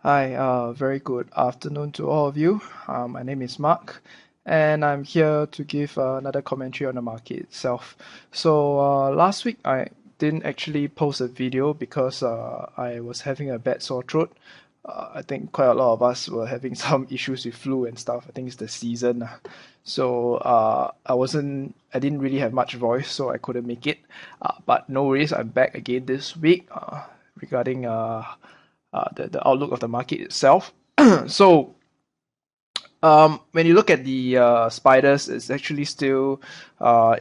Hi, very good afternoon to all of you. My name is Mark, and I'm here to give another commentary on the market itself. So, last week I didn't actually post a video because I was having a bad sore throat. I think quite a lot of us were having some issues with flu and stuff. I think it's the season. So, I didn't really have much voice, so I couldn't make it. But no worries, I'm back again this week regarding the outlook of the market itself. So when you look at the spiders, it's actually still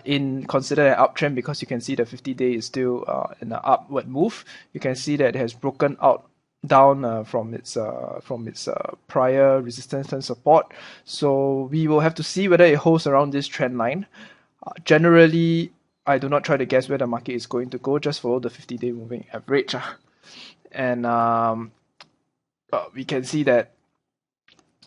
in considered an uptrend because you can see the 50-day is still in an upward move. You can see that it has broken out down from its prior resistance and support. So we will have to see whether it holds around this trend line. Generally, I do not try to guess where the market is going to go. Just follow the 50-day moving average. And we can see that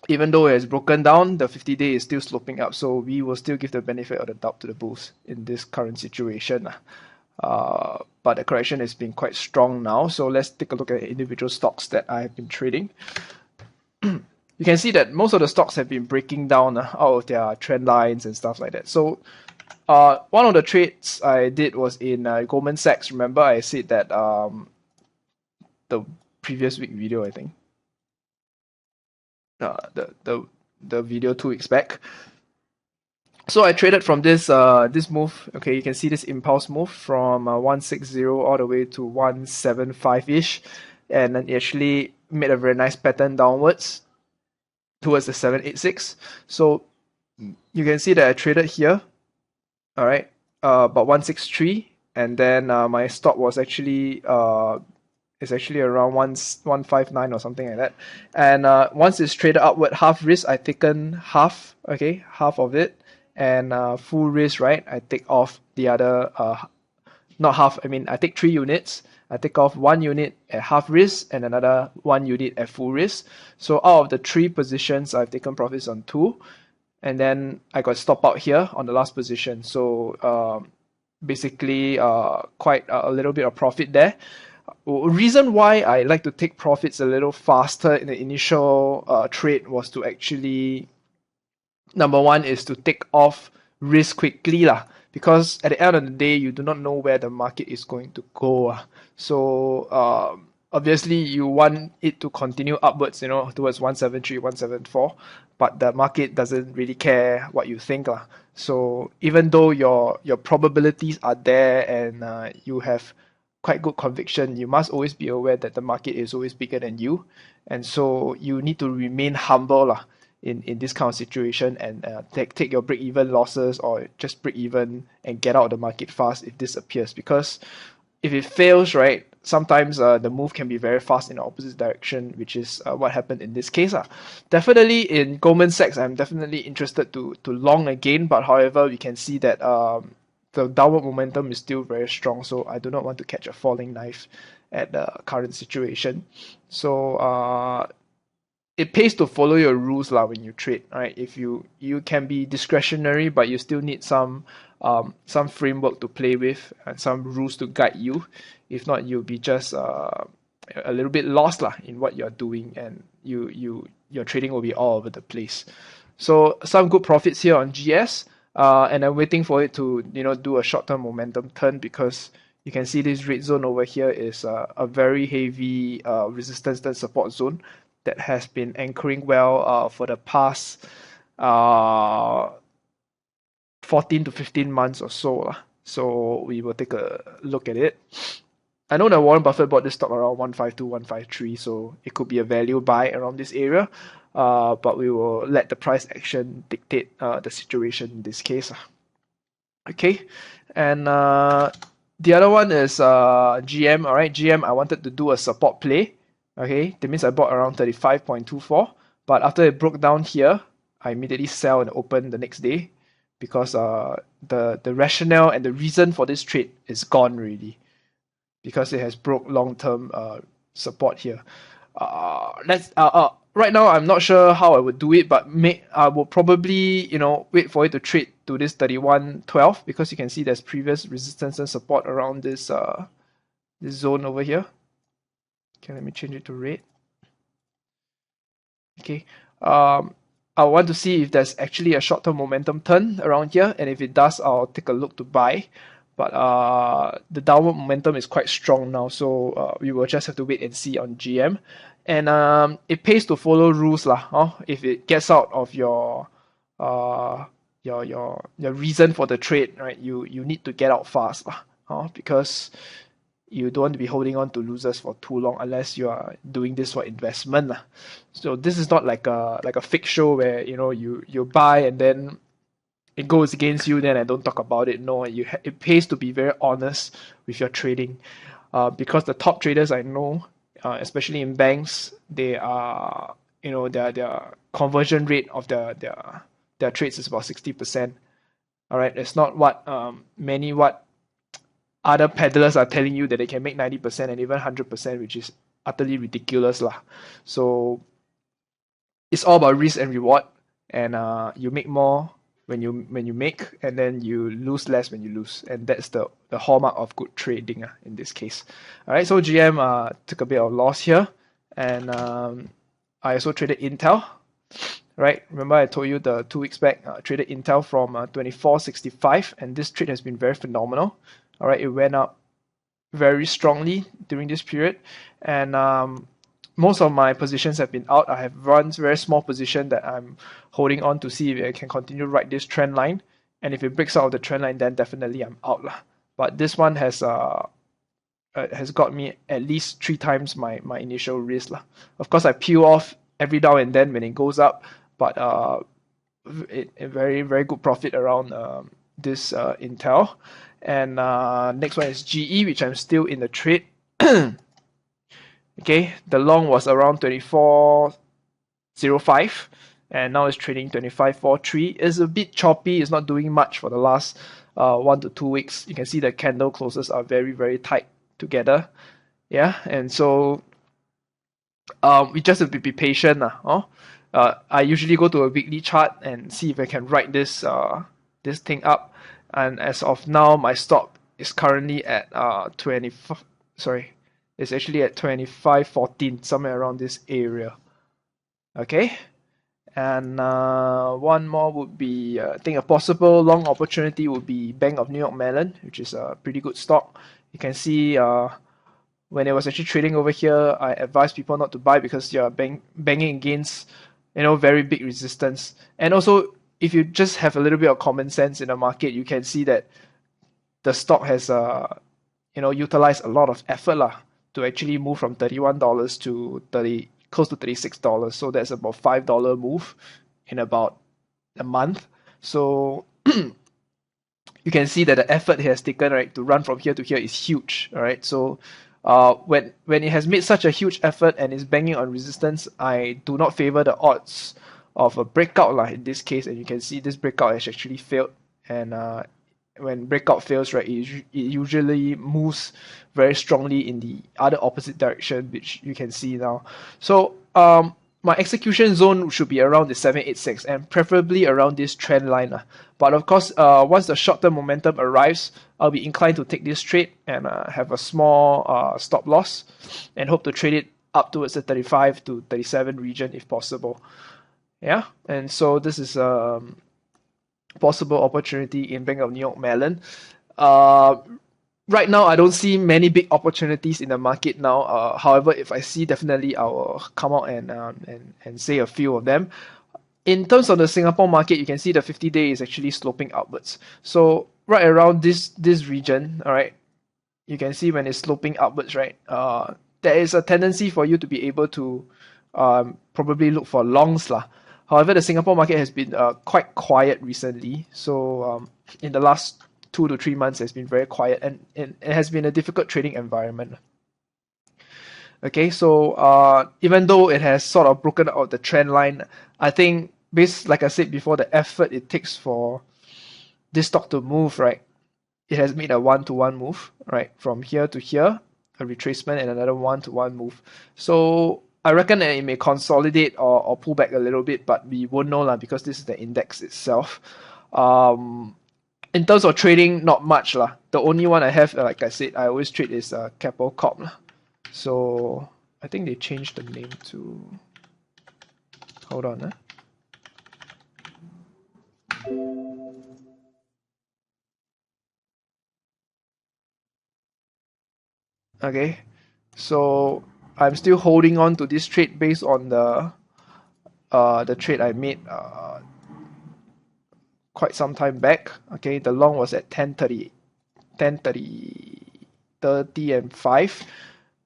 even though it has broken down, the 50-day is still sloping up. So we will still give the benefit of the doubt to the bulls in this current situation. But the correction has been quite strong now. So let's take a look at individual stocks that I have been trading. You can see that most of the stocks have been breaking down out of their trend lines and stuff like that. So one of the trades I did was in Goldman Sachs. Remember, I said that the previous week video, I think. The video 2 weeks back. So I traded from this this move. Okay, you can see this impulse move from 160 all the way to 175-ish, and then it actually made a very nice pattern downwards towards the 786. So you can see that I traded here. All right, about 163, and then my stop was actually it's actually around 159 or something like that. And once it's traded upward, half risk, I taken half, okay, half of it, and full risk, right? I take off the other, not half. I mean, I take 3 units. I take off 1 unit at half risk and another 1 unit at full risk. So out of the 3 positions, I've taken profits on 2, and then I got stop out here on the last position. So basically, quite a little bit of profit there. Reason why I like to take profits a little faster in the initial trade was to actually, number one is to take off risk quickly lah, because at the end of the day you do not know where the market is going to go. So obviously you want it to continue upwards, towards 173, 174, but the market doesn't really care what you think lah. So even though your probabilities are there and you have quite good conviction, you must always be aware that the market is always bigger than you, and so you need to remain humble lah in this kind of situation, and take your break even losses, or just break even and get out of the market fast if this appears. Because if it fails, right, sometimes the move can be very fast in the opposite direction, which is what happened in this case. Definitely in Goldman Sachs, I'm definitely interested to long again, but however, we can see that the downward momentum is still very strong, so I do not want to catch a falling knife at the current situation. So it pays to follow your rules lah when you trade, right? If you can be discretionary, but you still need some framework to play with and some rules to guide you. If not, you'll be just a little bit lost lah in what you're doing, and your trading will be all over the place. So some good profits here on GS. And I'm waiting for it to do a short-term momentum turn, because you can see this red zone over here is a very heavy resistance and support zone that has been anchoring well for the past 14 to 15 months or so. So we will take a look at it. I know that Warren Buffett bought this stock around 152, 153, so it could be a value buy around this area. But we will let the price action dictate the situation in this case. Okay, and the other one is GM. All right, GM, I wanted to do a support play. Okay, that means I bought around 35.24, but after it broke down here, I immediately sell and open the next day, because the rationale and the reason for this trade is gone really, because it has broke long-term support here. Right now I'm not sure how I would do it, but I will probably wait for it to trade to this 31.12, because you can see there's previous resistance and support around this this zone over here. Okay, let me change it to red. Okay. I want to see if there's actually a short-term momentum turn around here, and if it does, I'll take a look to buy. But the downward momentum is quite strong now, so we will just have to wait and see on GM. And it pays to follow rules lah. If it gets out of your reason for the trade, right? You need to get out fast lah. Because you don't want to be holding on to losers for too long unless you are doing this for investment lah. So this is not like a fake show where you buy and then it goes against you, then I don't talk about it. No, it pays to be very honest with your trading, because the top traders I know, especially in banks, they are their conversion rate of their trades is about 60%. All right, it's not what what other peddlers are telling you that they can make 90% and even 100%, which is utterly ridiculous lah. So it's all about risk and reward, and you make more when you make, and then you lose less when you lose, and that's the hallmark of good trading in this case. All right, so GM took a bit of loss here, and I also traded Intel. Right, remember I told you the 2 weeks back, traded Intel from 24.65, and this trade has been very phenomenal. All right, it went up very strongly during this period, and most of my positions have been out. I have one very small position that I'm holding on to see if I can continue to ride this trend line, and if it breaks out of the trend line, then definitely I'm out lah. But this one has got me at least 3 times my initial risk lah. Of course, I peel off every now and then when it goes up, but a very, very good profit around this Intel. And next one is GE, which I'm still in the trade. Okay, the long was around 24.05, and now it's trading 25.43. It's a bit choppy. It's not doing much for the last 1 to 2 weeks. You can see the candle closes are very, very tight together. Yeah, and so we just have to be patient now. I usually go to a weekly chart and see if I can ride this this thing up. And as of now, my stop is currently at it's actually at 25.14, somewhere around this area. Okay, and one more would be I think a possible long opportunity would be Bank of New York Mellon, which is a pretty good stock. You can see when it was actually trading over here, I advised people not to buy because you're banging against very big resistance. And also, if you just have a little bit of common sense in the market, you can see that the stock has utilized a lot of effort to actually move from $31 to close to $36. So that's about $5 move in about a month. So you can see that the effort it has taken, right, to run from here to here is huge. All right, so when it has made such a huge effort and is banging on resistance, I do not favor the odds of a breakout in this case. And you can see this breakout has actually failed, and when breakout fails, right, it usually moves very strongly in the other opposite direction, which you can see now. So my execution zone should be around the 786 and preferably around this trend line. But of course, once the short-term momentum arrives, I'll be inclined to take this trade and have a small stop loss and hope to trade it up towards the 35 to 37 region if possible. Yeah, and so this is a possible opportunity in Bank of New York Mellon. Right now, I don't see many big opportunities in the market now. However, if I see, definitely I will come out and say a few of them. In terms of the Singapore market, you can see the 50-day is actually sloping upwards. So right around this region, all right, you can see when it's sloping upwards, right, there is a tendency for you to be able to probably look for longs lah. However, the Singapore market has been quite quiet recently. So in the last 2 to 3 months, it's been very quiet, and it has been a difficult trading environment. Okay, so even though it has sort of broken out the trend line, I think like I said before, the effort it takes for this stock to move, right, it has made a 1-to-1 move, right, from here to here, a retracement, and another 1-to-1 move. So I reckon that it may consolidate or pull back a little bit, but we won't know because this is the index itself. In terms of trading, not much lah. The only one I have, like I said, I always trade is KEPCORP. So I think they changed the name to Hold on. Okay, so I'm still holding on to this trade based on the trade I made quite some time back. Okay, the long was at 10:30, 30 and 5.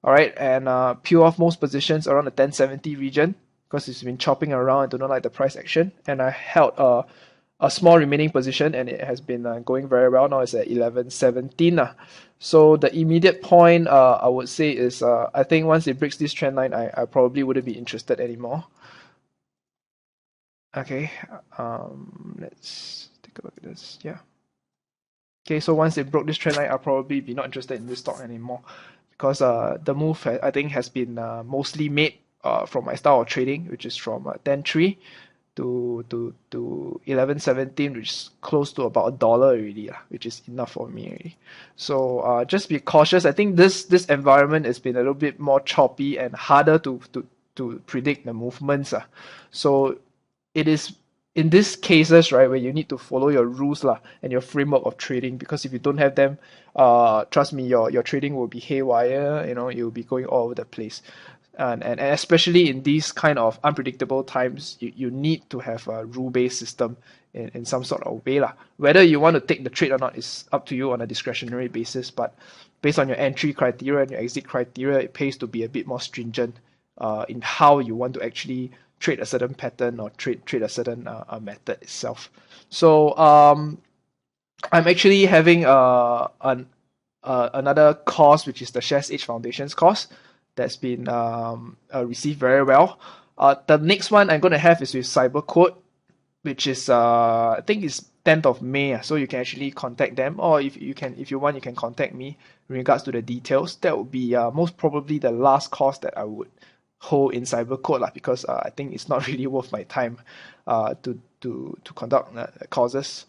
All right, and peel off most positions around the 1070 region because it's been chopping around. I do not like the price action, and I held a small remaining position, and it has been going very well. Now it's at 1117. So the immediate point I would say is I think once it breaks this trend line, I probably wouldn't be interested anymore. Okay, let's take a look at this. Yeah. Okay, so once it broke this trend line, I'll probably be not interested in this stock anymore because the move I think has been mostly made from my style of trading, which is from 10.3 to 11.17, which is close to about $1 already, which is enough for me already. So just be cautious. I think this environment has been a little bit more choppy and harder to predict the movements. So it is in these cases, right, where you need to follow your rules and your framework of trading, because if you don't have them, trust me, your trading will be haywire. You'll be going all over the place. And especially in these kind of unpredictable times, you need to have a rule-based system in some sort of way. Whether you want to take the trade or not is up to you on a discretionary basis, but based on your entry criteria and your exit criteria, it pays to be a bit more stringent in how you want to actually trade a certain pattern or trade a certain method itself. So I'm actually having another course, which is the STI.SG Foundations course, that's been received very well. The next one I'm going to have is with CyberCode, which is I think it's 10th of May. So you can actually contact them, or if you want, you can contact me in regards to the details. That would be most probably the last course that I would hold in CyberCode because I think it's not really worth my time to conduct courses.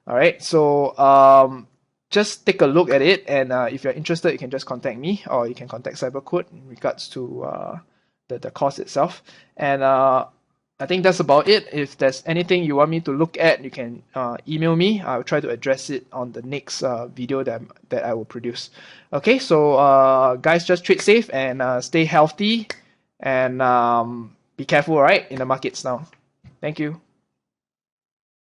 All right, so just take a look at it, and if you're interested, you can just contact me, or you can contact CyberCode in regards to the course itself. And I think that's about it. If there's anything you want me to look at, you can email me. I'll try to address it on the next video that I will produce. Okay, so guys, just trade safe and stay healthy, and be careful, all right, in the markets now. Thank you.